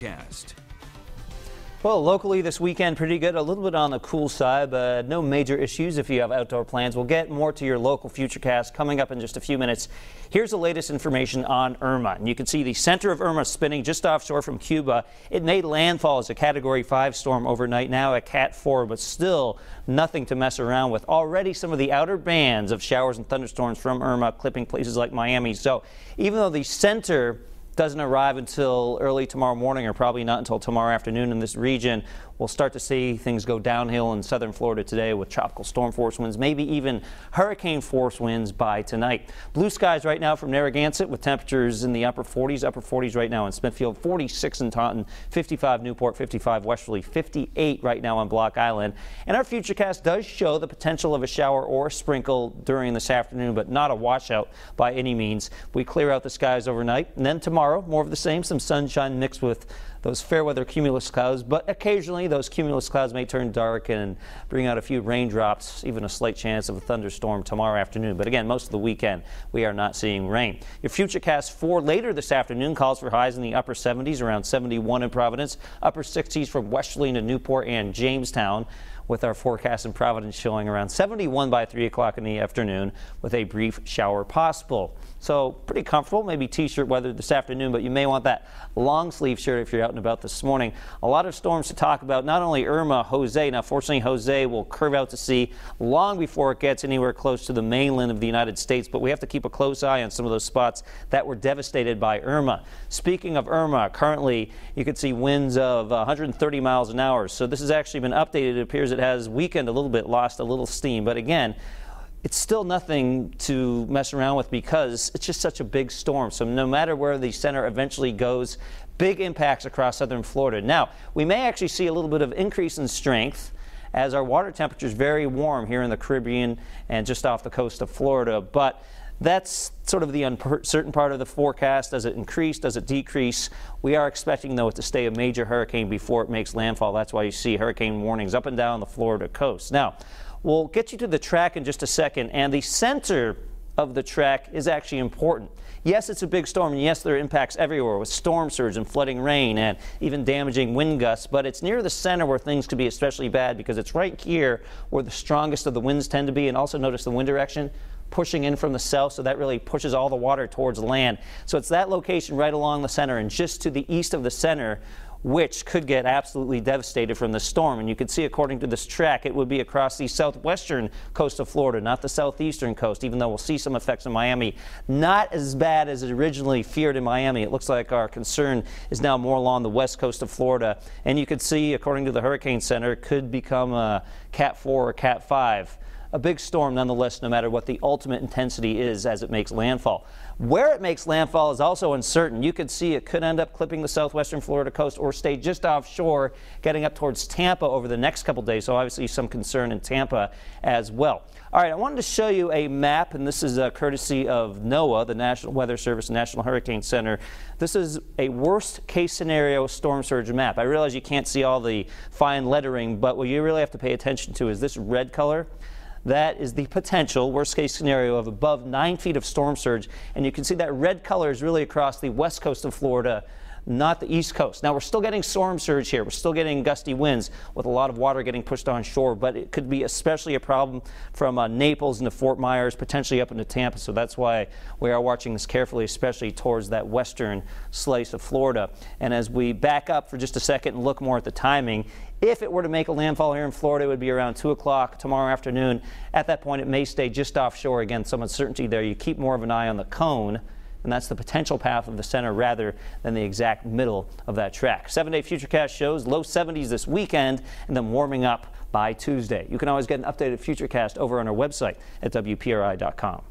Cast. Well, locally this weekend, pretty good. A little bit on the cool side, but no major issues if you have outdoor plans. We'll get more to your local Futurecast coming up in just a few minutes. Here's the latest information on Irma. And you can see the center of Irma spinning just offshore from Cuba. It made landfall as a Category 5 storm overnight, now a Cat 4, but still nothing to mess around with. Already some of the outer bands of showers and thunderstorms from Irma clipping places like Miami. So even though the center doesn't arrive until early tomorrow morning, or probably not until tomorrow afternoon in this region, we'll start to see things go downhill in southern Florida today with tropical storm force winds, maybe even hurricane force winds by tonight. Blue skies right now from Narragansett with temperatures in the upper 40s right now in Smithfield, 46 in Taunton, 55 Newport, 55 Westerly, 58 right now on Block Island. And our Futurecast does show the potential of a shower or a sprinkle during this afternoon, but not a washout by any means. We clear out the skies overnight, and then tomorrow, more of the same, some sunshine mixed with those fair weather cumulus clouds, but occasionally those cumulus clouds may turn dark and bring out a few raindrops, even a slight chance of a thunderstorm tomorrow afternoon. But again, most of the weekend we are not seeing rain. Your Futurecast for later this afternoon calls for highs in the upper 70s, around 71 in Providence, upper 60s from Westerly to Newport and Jamestown, with our forecast in Providence showing around 71 by 3 o'clock in the afternoon with a brief shower possible. So pretty comfortable, maybe t-shirt weather this afternoon, but you may want that long sleeve shirt if you're out and about this morning. A lot of storms to talk about, not only Irma, Jose. Now fortunately Jose will curve out to sea long before it gets anywhere close to the mainland of the United States, but we have to keep a close eye on some of those spots that were devastated by Irma. Speaking of Irma, currently you can see winds of 130 miles an hour. So this has actually been updated. It appears it has weakened a little bit, lost a little steam, but again, it's still nothing to mess around with because it's just such a big storm. So no matter where the center eventually goes, big impacts across southern Florida. Now, we may actually see a little bit of increase in strength as our water temperature is very warm here in the Caribbean and just off the coast of Florida, but that's sort of the uncertain part of the forecast. Does it increase? Does it decrease? We are expecting, though, it to stay a major hurricane before it makes landfall. That's why you see hurricane warnings up and down the Florida coast. Now, we'll get you to the track in just a second, and the center of the track is actually important. Yes, it's a big storm, and yes, there are impacts everywhere with storm surge and flooding rain and even damaging wind gusts, but it's near the center where things could be especially bad because it's right here where the strongest of the winds tend to be. And also notice the wind direction pushing in from the south, so that really pushes all the water towards land. So it's that location right along the center and just to the east of the center which could get absolutely devastated from the storm. And you can see, according to this track, it would be across the southwestern coast of Florida, not the southeastern coast, even though we'll see some effects in Miami. Not as bad as it originally feared in Miami. It looks like our concern is now more along the west coast of Florida. And you can see, according to the Hurricane Center, it could become a Cat 4 or Cat 5. A big storm nonetheless, no matter what the ultimate intensity is as it makes landfall. Where it makes landfall is also uncertain. You could see it could end up clipping the southwestern Florida coast or stay just offshore, getting up towards Tampa over the next couple days. So obviously some concern in Tampa as well. All right, I wanted to show you a map, and this is courtesy of NOAA, the National Weather Service, National Hurricane Center. This is a worst case scenario storm surge map. I realize you can't see all the fine lettering, but what you really have to pay attention to is this red color. That is the potential worst-case scenario of above 9 feet of storm surge. And you can see that red color is really across the west coast of Florida, not the east coast. Now, we're still getting storm surge here. We're still getting gusty winds with a lot of water getting pushed on shore, but it could be especially a problem from Naples into Fort Myers, potentially up into Tampa. So that's why we are watching this carefully, especially towards that western slice of Florida. And as we back up for just a second and look more at the timing, if it were to make a landfall here in Florida, it would be around 2 o'clock tomorrow afternoon. At that point, it may stay just offshore. Again, some uncertainty there. You keep more of an eye on the cone, and that's the potential path of the center rather than the exact middle of that track. 7-day Futurecast shows low 70s this weekend and then warming up by Tuesday. You can always get an updated Futurecast over on our website at WPRI.com.